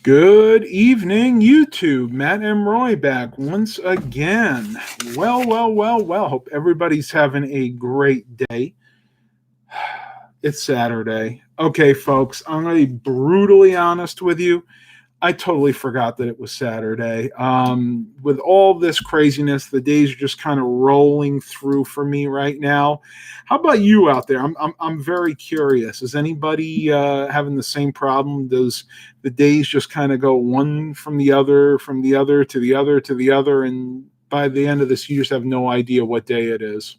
Good evening, YouTube. Matt and Roy back once again. Well. Hope everybody's having a great day. It's Saturday. Okay, folks, I'm going to be brutally honest with you. I totally forgot that it was Saturday. With all this craziness, the days are just kind of rolling through for me right now. How about you out there? I'm very curious. Is anybody having the same problem? Does the days just kind of go one from the other to the other to the other, and by the end of this, you just have no idea what day it is?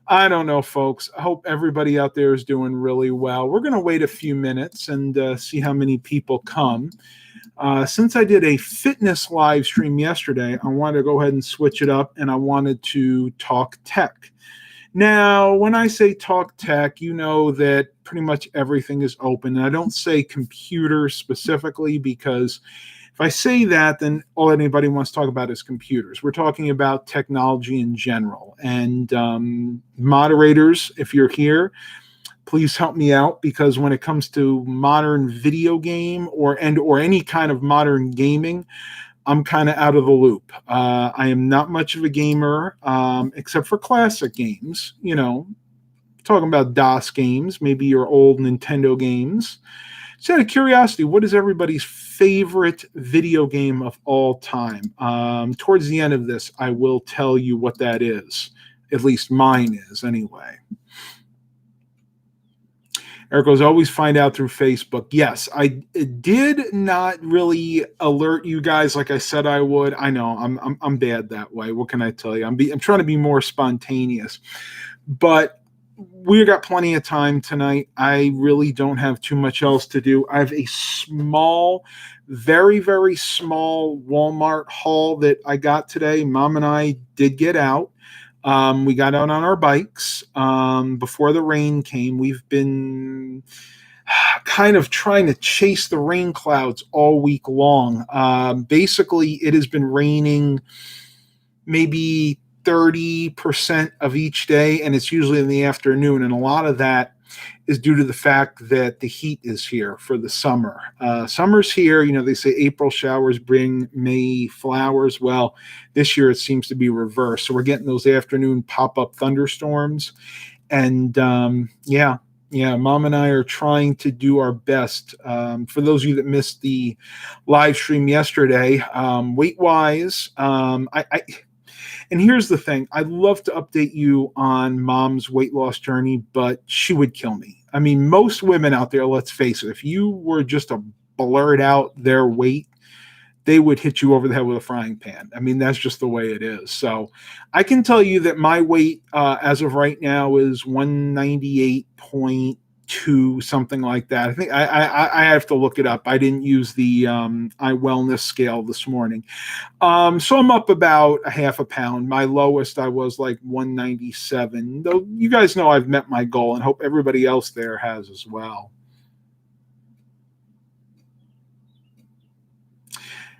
I don't know, folks. I hope everybody out there is doing really well. We're going to wait a few minutes and see how many people come. Since I did a fitness live stream yesterday, I wanted to go ahead and switch it up, and I wanted to talk tech. Now, when I say talk tech, you know that pretty much everything is open. And I don't say computers specifically because if I say that, then all anybody wants to talk about is computers. We're talking about technology in general. And moderators, if you're here, please help me out, because when it comes to modern video game or any kind of modern gaming, I'm kind of out of the loop. I am not much of a gamer, except for classic games. You know, talking about DOS games, maybe your old Nintendo games. So out of curiosity, what is everybody's favorite video game of all time? Towards the end of this, I will tell you what that is. At least mine is, anyway. Eric goes, always find out through Facebook. Yes, I did not really alert you guys like I said I would. I know I'm bad that way. What can I tell you? I'm trying to be more spontaneous, but we got plenty of time tonight. I really don't have too much else to do. I have a small, very, very small Walmart haul that I got today. Mom and I did get out. We got out on our bikes before the rain came. We've been kind of trying to chase the rain clouds all week long. Basically, it has been raining maybe 30% of each day, and it's usually in the afternoon. And a lot of that is due to the fact that the heat is here for the summer. Summer's here. You know, they say April showers bring May flowers. Well, this year it seems to be reversed. So we're getting those afternoon pop-up thunderstorms. And yeah, Mom and I are trying to do our best. For those of you that missed the live stream yesterday, weight-wise, and here's the thing. I'd love to update you on Mom's weight loss journey, but she would kill me. I mean, most women out there, let's face it, if you were just to blurt out their weight, they would hit you over the head with a frying pan. I mean, that's just the way it is. So I can tell you that my weight as of right now is 198.2, something like that. I think I have to look it up. I didn't use the iWellness scale this morning. So I'm up about a half a pound. My lowest, I was like 197. Though you guys know I've met my goal, and hope everybody else there has as well.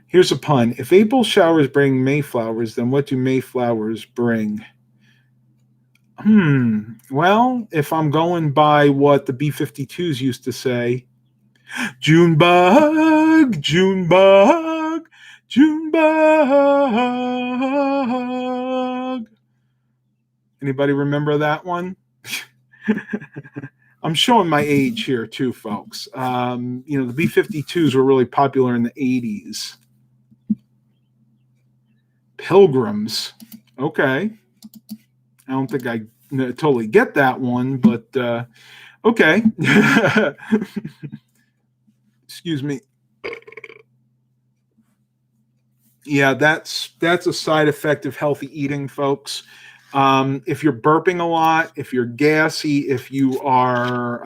Here's a pun. If April showers bring Mayflowers, then what do Mayflowers bring? Well, if I'm going by what the B-52s used to say, Junebug, Junebug, Junebug. Anybody remember that one? I'm showing my age here too, folks. You know, the B-52s were really popular in the 80s. Pilgrims. Okay. I don't think I totally get that one, but okay. Excuse me. Yeah, that's a side effect of healthy eating, folks. If you're burping a lot, if you're gassy, if you are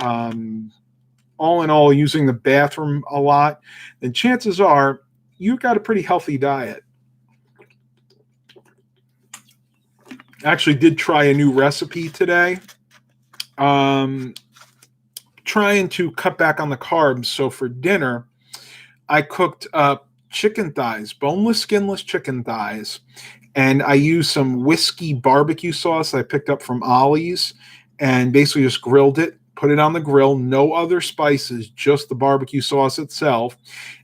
all in all using the bathroom a lot, then chances are you've got a pretty healthy diet. Actually did try a new recipe today. Trying to cut back on the carbs. So for dinner, I cooked up chicken thighs, boneless, skinless chicken thighs, and I used some whiskey barbecue sauce I picked up from Ollie's and basically just grilled it, put it on the grill, no other spices, just the barbecue sauce itself.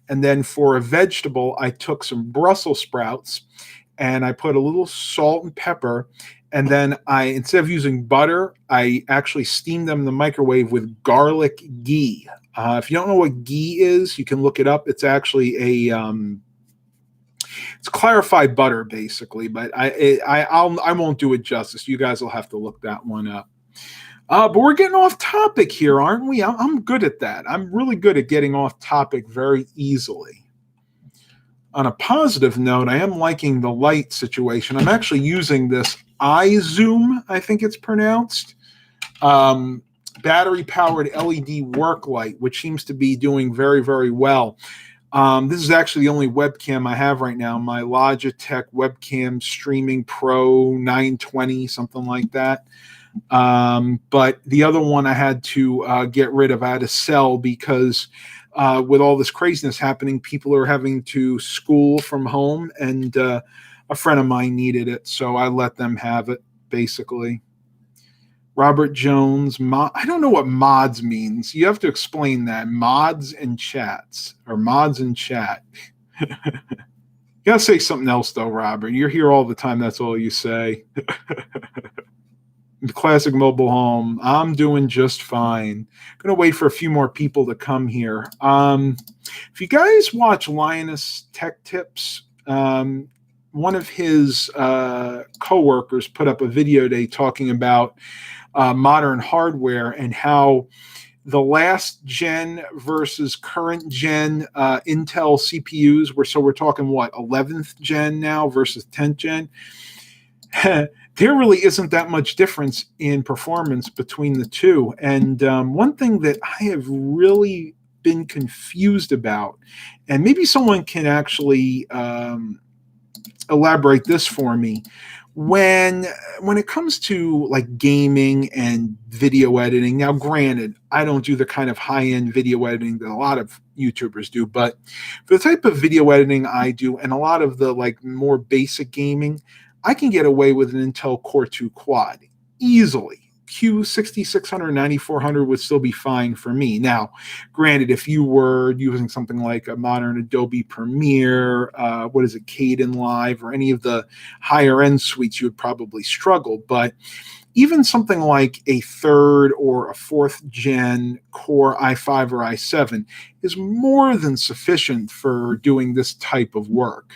And then for a vegetable, I took some Brussels sprouts and I put a little salt and pepper. And then instead of using butter, I actually steamed them in the microwave with garlic ghee. If you don't know what ghee is, you can look it up. It's actually it's clarified butter, basically. But I won't do it justice. You guys will have to look that one up. But we're getting off topic here, aren't we? I'm good at that. I'm really good at getting off topic very easily. On a positive note, I am liking the light situation. I'm actually using this iZoom, I think it's pronounced, battery-powered LED work light, which seems to be doing very, very well. This is actually the only webcam I have right now, my Logitech Webcam Streaming Pro 920, something like that. But the other one I had to get rid of, I had to sell because with all this craziness happening, people are having to school from home, and a friend of mine needed it, so I let them have it, basically. Robert Jones, I don't know what mods means. You have to explain that. Mods and chats, or mods and chat. You gotta say something else, though, Robert. You're here all the time. That's all you say. Classic mobile home. I'm doing just fine. Gonna wait for a few more people to come here. If you guys watch Linus Tech Tips, one of his coworkers put up a video today talking about modern hardware and how the last gen versus current gen Intel CPUs we're talking what, 11th gen now versus 10th gen. There really isn't that much difference in performance between the two. And one thing that I have really been confused about, and maybe someone can actually elaborate this for me, when it comes to like gaming and video editing. Now, granted, I don't do the kind of high-end video editing that a lot of YouTubers do, but for the type of video editing I do and a lot of the like more basic gaming, I can get away with an Intel Core 2 quad easily. Q6600, 9400 would still be fine for me. Now, granted, if you were using something like a modern Adobe Premiere, Kdenlive, or any of the higher end suites, you would probably struggle. But even something like a third or a fourth gen Core i5 or i7 is more than sufficient for doing this type of work.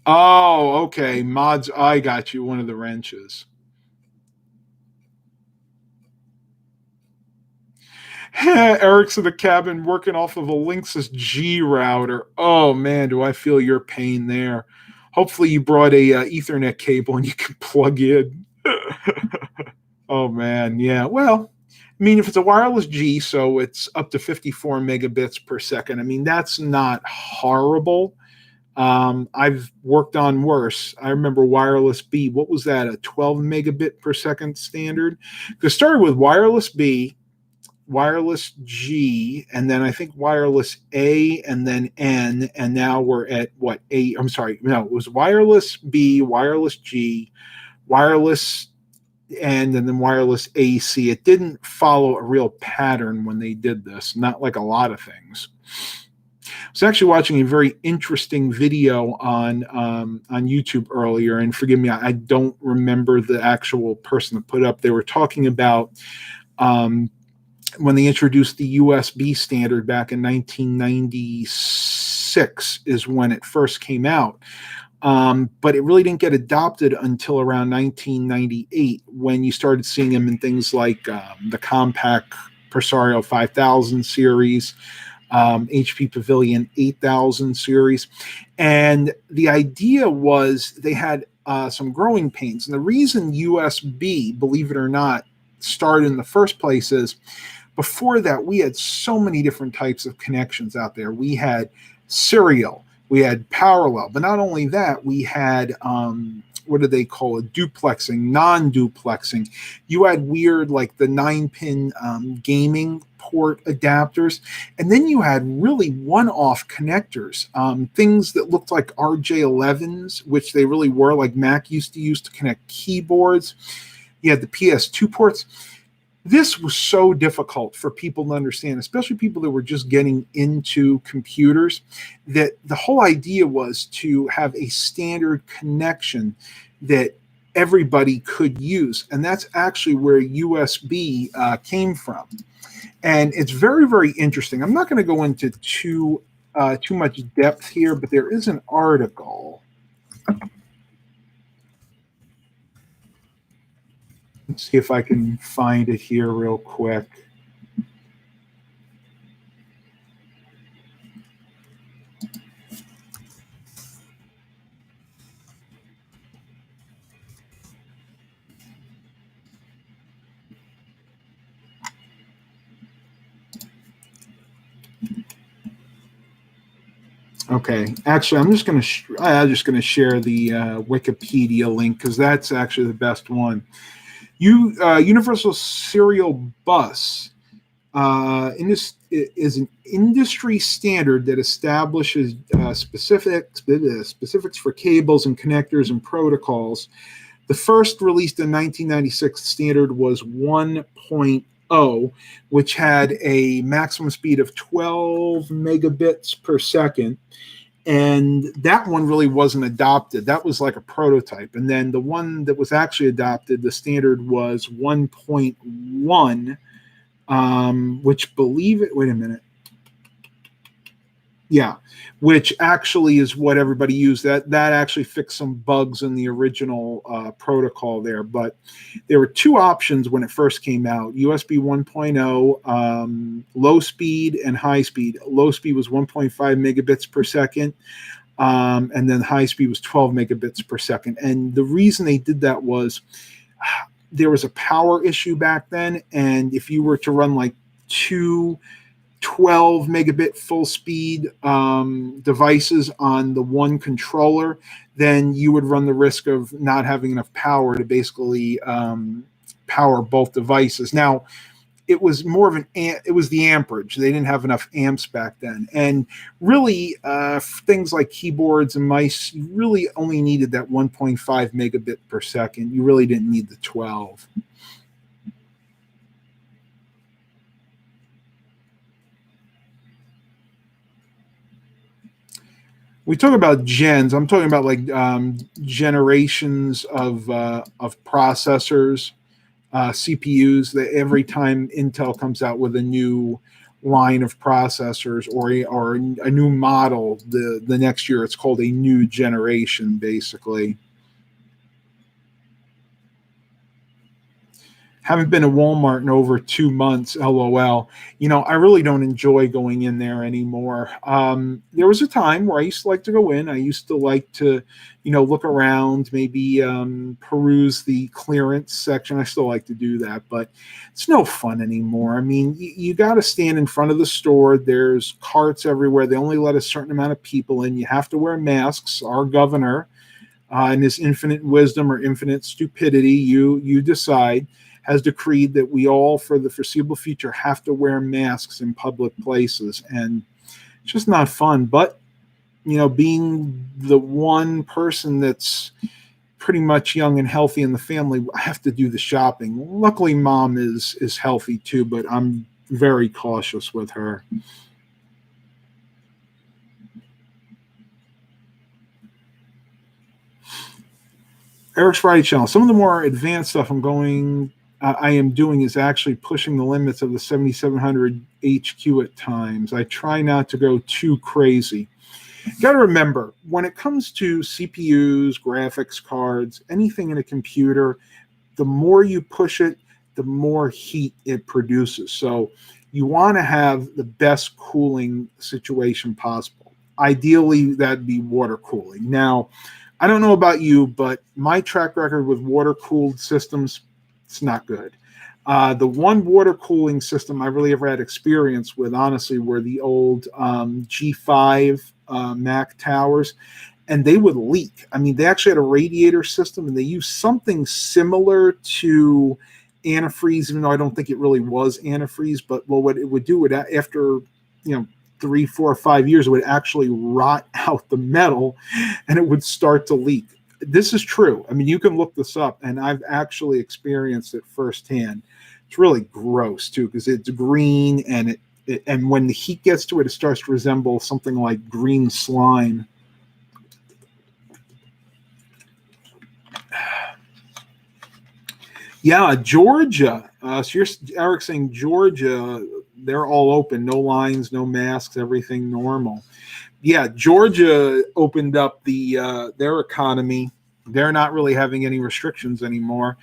Oh, okay. Mods, I got you. One of the wrenches. Eric's in the cabin working off of a Linksys G router. Oh, man, do I feel your pain there. Hopefully you brought a Ethernet cable and you can plug in. Oh, man, yeah. Well, I mean, if it's a wireless G, so it's up to 54 megabits per second. I mean, that's not horrible. I've worked on worse. I remember wireless B. What was that? A 12 megabit per second standard? Because started with wireless B, wireless G, and then I think wireless A, and then N, and now we're at what? A? I'm sorry. No, it was wireless B, wireless G, wireless N, and then wireless AC. It didn't follow a real pattern when they did this, not like a lot of things. I was actually watching a very interesting video on YouTube earlier, and forgive me, I don't remember the actual person that put it up. They were talking about when they introduced the USB standard back in 1996 is when it first came out. But it really didn't get adopted until around 1998 when you started seeing them in things like the Compact Presario 5000 series, HP Pavilion 8000 series. And the idea was they had some growing pains. And the reason USB, believe it or not, started in the first place is before that, we had so many different types of connections out there. We had serial, we had parallel, but not only that, we had what do they call it? Duplexing, non-duplexing. You had weird, like the 9-pin gaming port adapters. And then you had really one-off connectors, things that looked like RJ11s, which they really were, like Mac used to use to connect keyboards. You had the PS2 ports. This was so difficult for people to understand, especially people that were just getting into computers, that the whole idea was to have a standard connection that everybody could use. And that's actually where USB came from. And it's very, very interesting. I'm not going to go into too much depth here, but there is an article. Let's see if I can find it here real quick. Okay, actually, I'm just going to share the Wikipedia link because that's actually the best one. Universal Serial Bus is an industry standard that establishes specifics for cables and connectors and protocols. The first released in 1996 standard was 1.0, which had a maximum speed of 12 megabits per second. And that one really wasn't adopted. That was like a prototype. And then the one that was actually adopted, the standard was 1.1, which wait a minute. Yeah, which actually is what everybody used. That actually fixed some bugs in the original protocol there. But there were two options when it first came out: USB 1.0, low speed and high speed. Low speed was 1.5 megabits per second, and then high speed was 12 megabits per second. And the reason they did that was there was a power issue back then, and if you were to run like two 12 megabit full speed devices on the one controller, then you would run the risk of not having enough power to basically power both devices. Now, it was more of it was the amperage. They didn't have enough amps back then. And really, things like keyboards and mice, you really only needed that 1.5 megabit per second. You really didn't need the 12. We talk about gens. I'm talking about like generations of processors, CPUs. That every time Intel comes out with a new line of processors or a new model, the next year it's called a new generation, basically. Haven't been to Walmart in over 2 months. LOL. I really don't enjoy going in there anymore. There was a time where I used to like to go in. I used to like to, look around, maybe peruse the clearance section. I still like to do that, but it's no fun anymore. I mean, you got to stand in front of the store. There's carts everywhere. They only let a certain amount of people in. You have to wear masks. Our governor, in his infinite wisdom or infinite stupidity, you decide, has decreed that we all, for the foreseeable future, have to wear masks in public places. And it's just not fun. But, being the one person that's pretty much young and healthy in the family, I have to do the shopping. Luckily, Mom is healthy too, but I'm very cautious with her. Eric's Friday channel. Some of the more advanced stuff I am doing is actually pushing the limits of the 7700 HQ at times. I try not to go too crazy. Got to remember, when it comes to CPUs, graphics cards, anything in a computer, the more you push it, the more heat it produces. So you want to have the best cooling situation possible. Ideally, that'd be water cooling. Now, I don't know about you, but my track record with water-cooled systems, it's not good. The one water cooling system I really ever had experience with, honestly, were the old G5 Mac towers, and they would leak. I mean, they actually had a radiator system, and they used something similar to antifreeze, even though I don't think it really was antifreeze. But what it would do, after 3, 4, 5 years, it would actually rot out the metal, and it would start to leak. this is true. I mean, you can look this up, and I've actually experienced it firsthand. It's really gross too because it's green, and and when the heat gets to it, it starts to resemble something like green slime. Yeah, Georgia. So Eric saying Georgia, they're all open, no lines, no masks, everything normal. Yeah, Georgia opened up their economy. They're not really having any restrictions anymore.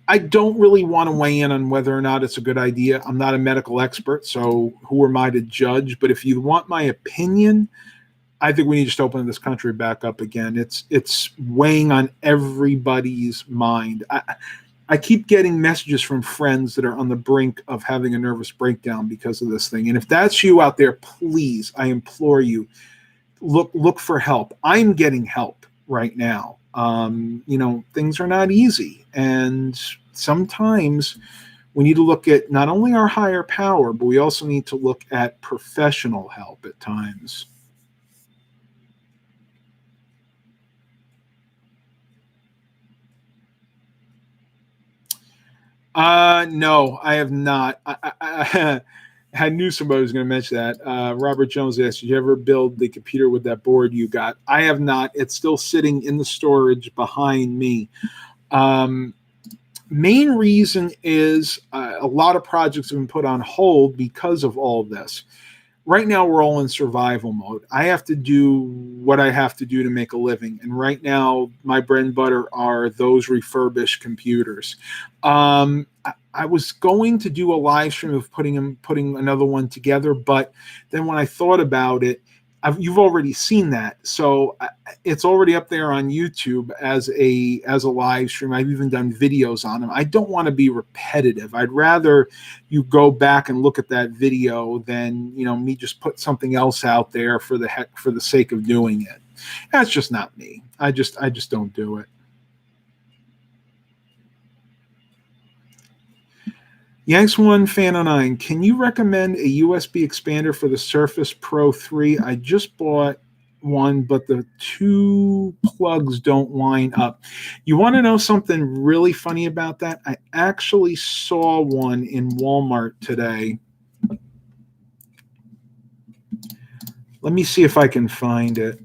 I don't really want to weigh in on whether or not it's a good idea. I'm not a medical expert, so who am I to judge? But if you want my opinion, I think we need to open this country back up again. It's weighing on everybody's mind. I keep getting messages from friends that are on the brink of having a nervous breakdown because of this thing. And if that's you out there, please, I implore you, look for help. I'm getting help right now. Things are not easy. And sometimes we need to look at not only our higher power, but we also need to look at professional help at times. No, I have not. I knew somebody was going to mention that. Robert Jones asked, did you ever build the computer with that board you got? I have not. It's still sitting in the storage behind me. Main reason is a lot of projects have been put on hold because of all of this. Right now, we're all in survival mode. I have to do what I have to do to make a living. And right now, my bread and butter are those refurbished computers. I was going to do a live stream of putting another one together, but then when I thought about it, you've already seen that, so it's already up there on YouTube as a live stream. I've even done videos on them. I don't want to be repetitive. I'd rather you go back and look at that video than me just put something else out there for the sake of doing it. That's just not me. I just don't do it. Yanks One Fan 09, can you recommend a USB expander for the Surface Pro 3? I just bought one, but the two plugs don't line up. You want to know something really funny about that? I actually saw one in Walmart today. Let me see if I can find it.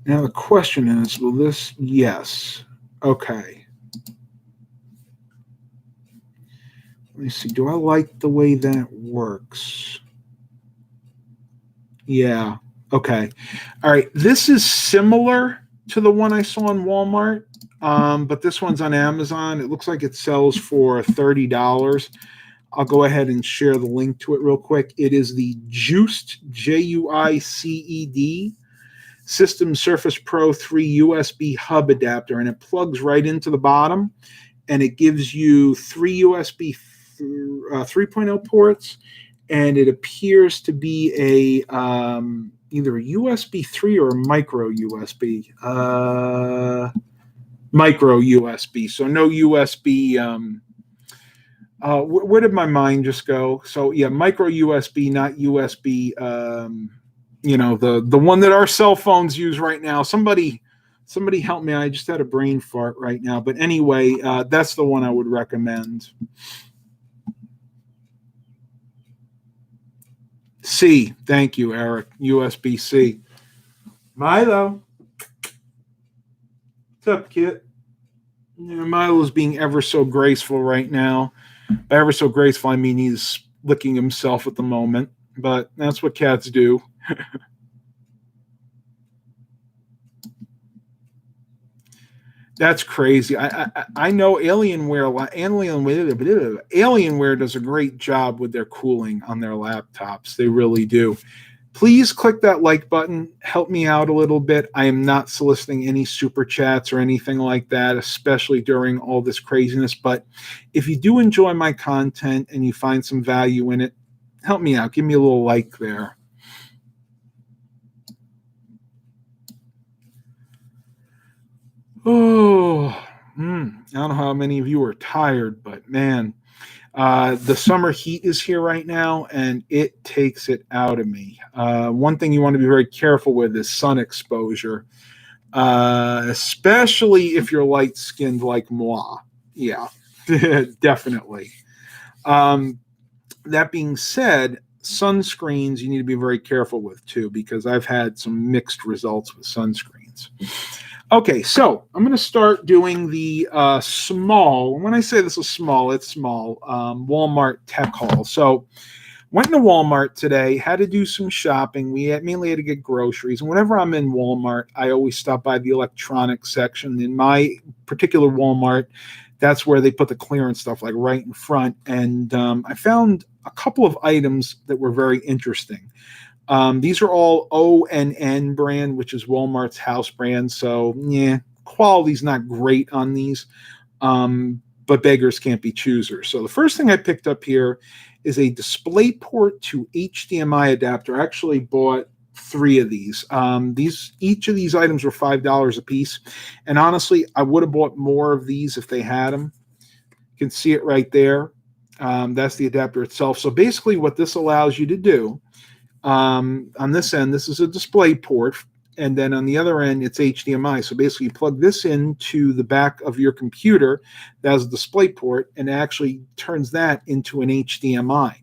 Now the question is, will this? Yes. Okay. Let me see. Do I like the way that works? Yeah. Okay. All right. This is similar to the one I saw in Walmart, but this one's on Amazon. It looks like it sells for $30. I'll go ahead and share the link to it real quick. It is the Juiced, Juiced, System Surface Pro 3 USB hub adapter, and it plugs right into the bottom, and it gives you 3 USB 3.0 ports, and it appears to be either a USB 3 or a micro USB. Micro USB, so no USB. Where did my mind just go? So yeah, micro USB, not USB. The one that our cell phones use right now. Somebody help me. I just had a brain fart right now. But anyway, that's the one I would recommend. C. Thank you, Eric. USB-C. Milo. What's up, kid? Milo's being ever so graceful right now. By ever so graceful, I mean he's licking himself at the moment. But that's what cats do. That's crazy. I know Alienware does a great job with their cooling on their laptops. They really do. Please click that like button. Help me out a little bit. I am not soliciting any super chats or anything like that, especially during all this craziness. But if you do enjoy my content and you find some value in it, help me out. Give me a little like there. Oh, I don't know how many of you are tired, but man, the summer heat is here right now, and it takes it out of me. One thing you want to be very careful with is sun exposure, especially if you're light-skinned like moi. Yeah, definitely. That being said, sunscreens you need to be very careful with too, because I've had some mixed results with sunscreens. Okay, so I'm going to start doing the small. When I say this is small, it's small. Walmart tech haul. So went into Walmart today, had to do some shopping. We mainly had to get groceries. And whenever I'm in Walmart, I always stop by the electronics section. In my particular Walmart, that's where they put the clearance stuff, like right in front. And I found a couple of items that were very interesting. These are all ONN brand, which is Walmart's house brand. So, yeah, quality's not great on these, but beggars can't be choosers. So the first thing I picked up here is a Displayport to HDMI adapter. I actually bought 3 of these. Each of these items were $5 a piece. And honestly, I would have bought more of these if they had them. You can see it right there. That's the adapter itself. So basically what this allows you to do, on this end, this is a display port, and then on the other end, it's HDMI. So basically, you plug this into the back of your computer, that's a display port, and it actually turns that into an HDMI.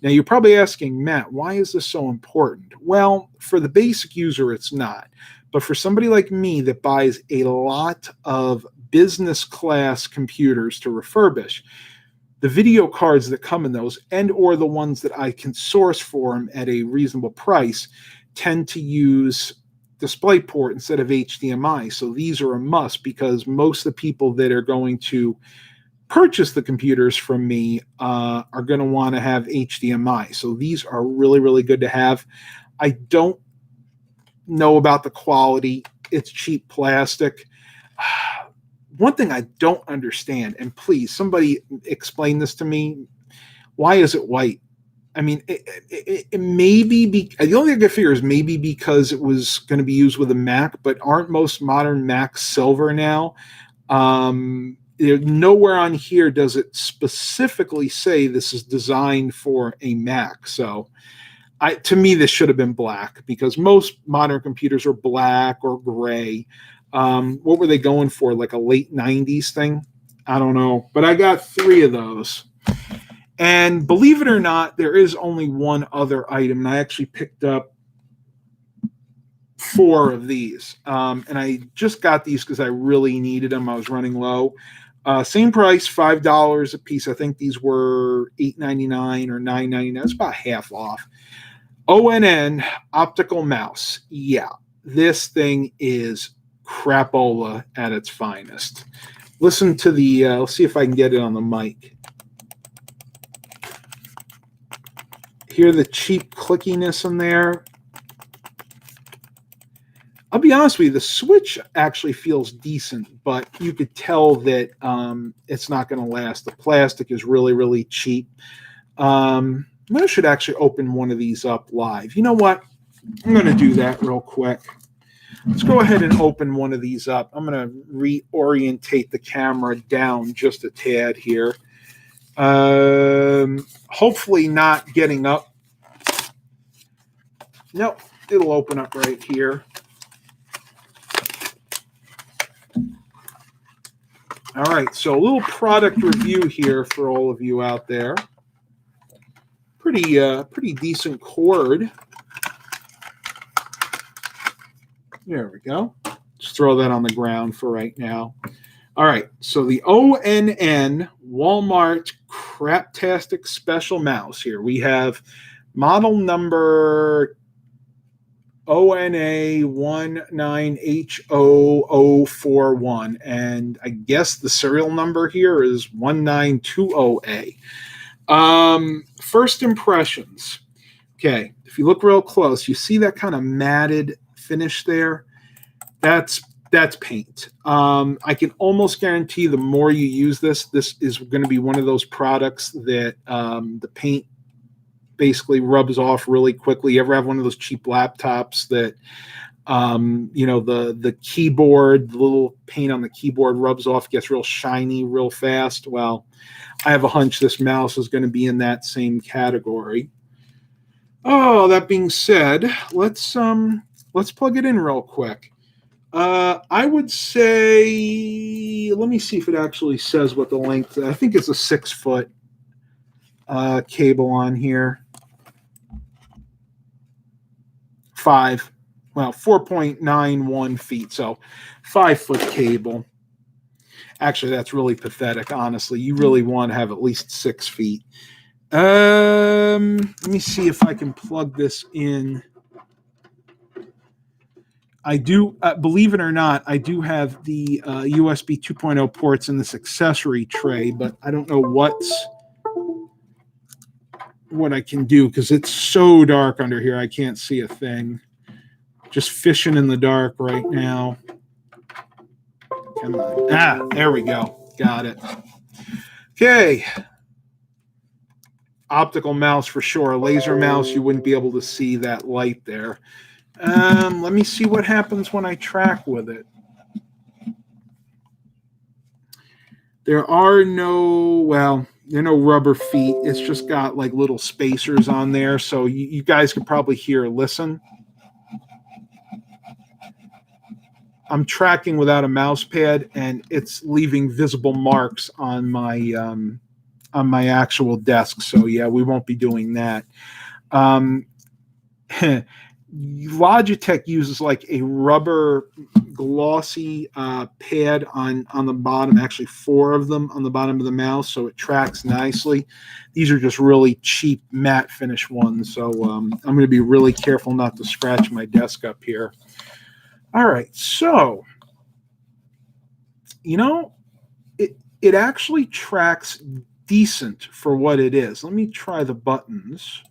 Now, you're probably asking, Matt, why is this so important? Well, for the basic user, it's not. But for somebody like me that buys a lot of business class computers to refurbish, the video cards that come in those, and or the ones that I can source for them at a reasonable price, tend to use DisplayPort instead of HDMI. So these are a must, because most of the people that are going to purchase the computers from me are going to want to have HDMI. So these are really, really good to have. I don't know about the quality. It's cheap plastic. One thing I don't understand, and please, somebody explain this to me. Why is it white? I mean, it may be, the only thing I can figure is maybe because it was going to be used with a Mac, but aren't most modern Macs silver now? Nowhere on here does it specifically say this is designed for a Mac. So to me, this should have been black, because most modern computers are black or gray. What were they going for? Like a late 90s thing? I don't know. But I got 3 of those. And believe it or not, there is only one other item. And I actually picked up 4 of these. And I just got these because I really needed them. I was running low. Same price, $5 a piece. I think these were $8.99 or $9.99. It's about half off. ONN Optical Mouse. Yeah, this thing is crapola at its finest. Listen to the, let's see if I can get it on the mic. Hear the cheap clickiness in there. I'll be honest with you, the switch actually feels decent, but you could tell that it's not going to last. The plastic is really, really cheap. I should actually open one of these up live. You know what? I'm going to do that real quick. Let's go ahead and open one of these up. I'm going to reorientate the camera down just a tad here. Hopefully not getting up. Nope, it'll open up right here. All right, so a little product review here for all of you out there. Pretty decent cord. There we go. Just throw that on the ground for right now. All right, so the ONN Walmart Craptastic Special Mouse here. We have model number ONA19H0041, and I guess the serial number here is 1920A. First impressions. Okay, if you look real close, you see that kind of matted finish there? That's paint. I can almost guarantee the more you use this is going to be one of those products that the paint basically rubs off really quickly. You ever have one of those cheap laptops that the keyboard, the little paint on the keyboard rubs off, gets real shiny real fast? Well, I have a hunch this mouse is going to be in that same category. Oh, that being said, let's plug it in real quick. I would say, let me see if it actually says what the length. I think it's a 6-foot cable on here. 4.91 feet, so 5-foot cable. Actually, that's really pathetic, honestly. You really want to have at least 6 feet. Let me see if I can plug this in. I do, believe it or not, I do have the USB 2.0 ports in this accessory tray, but I don't know what I can do because it's so dark under here. I can't see a thing. Just fishing in the dark right now. Come on. Ah, there we go. Got it. Okay. Optical mouse for sure. Laser mouse, you wouldn't be able to see that light there. Let me see what happens when I track with it. There are no rubber feet. It's just got like little spacers on there. So you guys can probably hear, listen. I'm tracking without a mouse pad, and it's leaving visible marks on my actual desk. So yeah, we won't be doing that. Logitech uses like a rubber glossy pad on the bottom, actually 4 of them on the bottom of the mouse, so it tracks nicely. These are just really cheap matte finish ones, so I'm going to be really careful not to scratch my desk up here. All right, so it actually tracks decent for what it is. Let me try the buttons.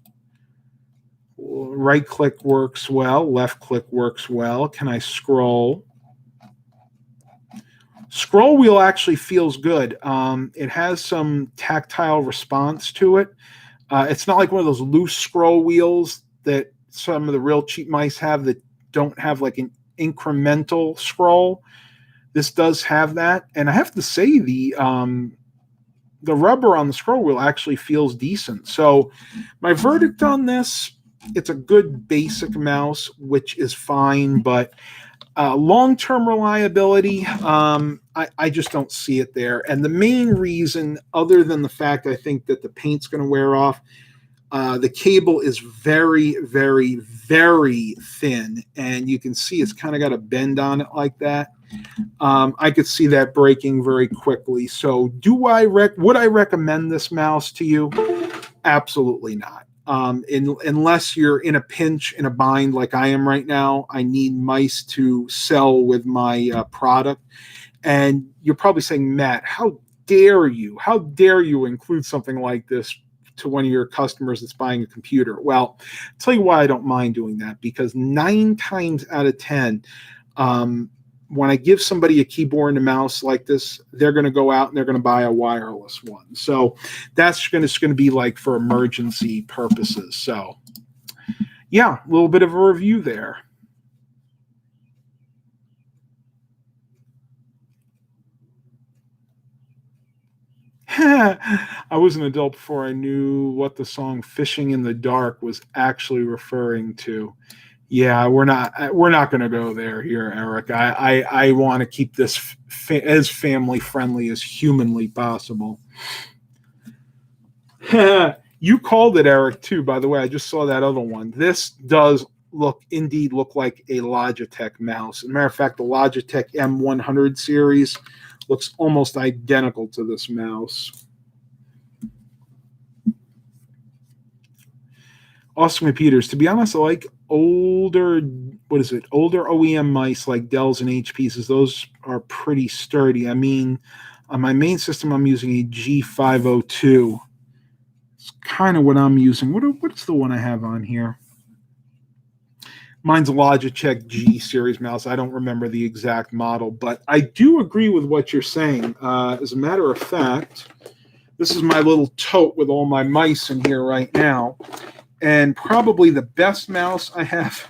Right click works well. Left click works well. Can I scroll? Scroll wheel actually feels good. It has some tactile response to it. It's not like one of those loose scroll wheels that some of the real cheap mice have that don't have like an incremental scroll. This does have that. And I have to say the rubber on the scroll wheel actually feels decent. So my verdict on this, it's a good basic mouse, which is fine, but long-term reliability, I just don't see it there. And the main reason, other than the fact I think that the paint's going to wear off, the cable is very, very, very thin, and you can see it's kind of got a bend on it like that. I could see that breaking very quickly. So would I recommend this mouse to you? Absolutely not. Unless you're in a pinch, in a bind like I am right now, I need mice to sell with my product. And you're probably saying, Matt, how dare you? How dare you include something like this to one of your customers that's buying a computer? Well, I'll tell you why I don't mind doing that, because 9 times out of 10, when I give somebody a keyboard and a mouse like this, they're going to go out and they're going to buy a wireless one. So that's just going to be like for emergency purposes. So yeah, a little bit of a review there. I was an adult before I knew what the song "Fishing in the Dark" was actually referring to. Yeah, we're not going to go there here, Eric. I want to keep this as family friendly as humanly possible. You called it, Eric, too, by the way. I just saw that other one. This does indeed look like a Logitech mouse. As a matter of fact, the Logitech M100 series looks almost identical to this mouse. Austin Peters, to be honest, I like older OEM mice like Dells and HPs. Those are pretty sturdy. I mean, on my main system, I'm using a G502. It's kind of what I'm using. What's the one I have on here? Mine's a Logitech G series mouse. I don't remember the exact model, but I do agree with what you're saying. As a matter of fact, this is my little tote with all my mice in here right now. And probably the best mouse I have.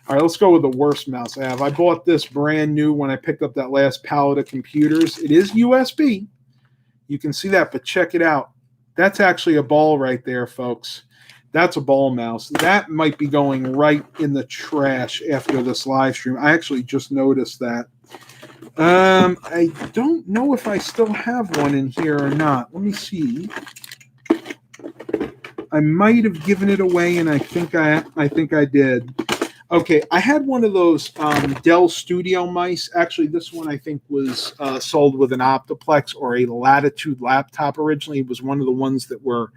All right, let's go with the worst mouse I have. I bought this brand new when I picked up that last pallet of computers. It is USB. You can see that, but check it out. That's actually a ball right there, folks. That's a ball mouse. That might be going right in the trash after this live stream. I actually just noticed that. I don't know if I still have one in here or not. Let me see. I might have given it away, and I think I did. Okay, I had one of those Dell Studio mice. Actually, this one I think was sold with an Optiplex or a Latitude laptop originally. It was one of the ones that were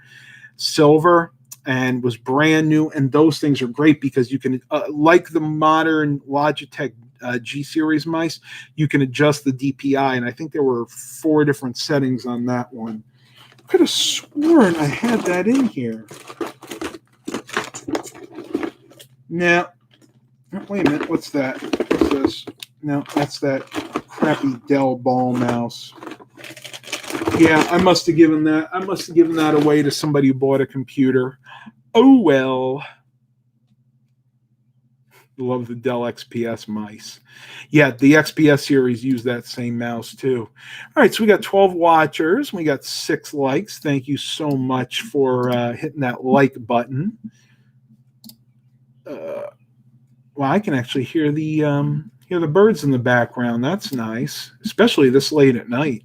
silver and was brand new. And those things are great because you can, like the modern Logitech G series mice, you can adjust the DPI. And I think there were 4 different settings on that one. I could have sworn I had that in here. Now, wait a minute. What's that? What's this? No, that's that crappy Dell ball mouse. Yeah, I must have given that away to somebody who bought a computer. Oh well. Love the Dell XPS mice. Yeah, the XPS series use that same mouse too. All right, so we got 12 watchers. We got 6 likes. Thank you so much for hitting that like button. Well, I can actually hear the birds in the background. That's nice, especially this late at night.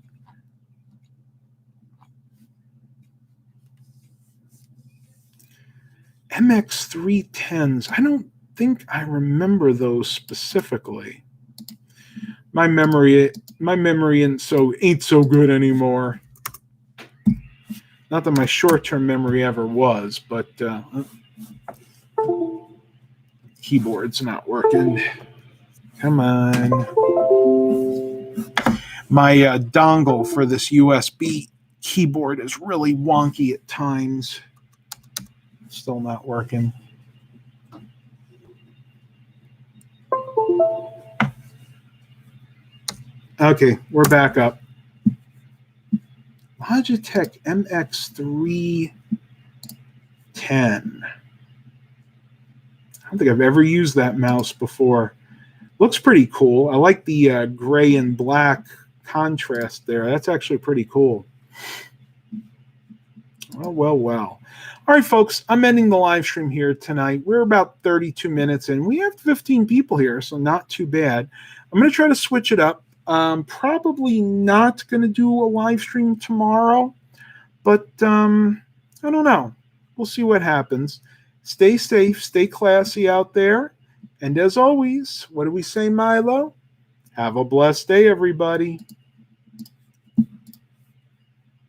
MX310s. I don't think I remember those specifically. My memory ain't so good anymore. Not that my short-term memory ever was, but keyboard's not working. Come on. My dongle for this USB keyboard is really wonky at times. Still not working. Okay, we're back up. Logitech MX310. I don't think I've ever used that mouse before. Looks pretty cool. I like the gray and black contrast there. That's actually pretty cool. Well. All right, folks, I'm ending the live stream here tonight. We're about 32 minutes in. We have 15 people here, so not too bad. I'm going to try to switch it up. Probably not going to do a live stream tomorrow, but I don't know. We'll see what happens. Stay safe, stay classy out there. And as always, what do we say, Milo? Have a blessed day, everybody.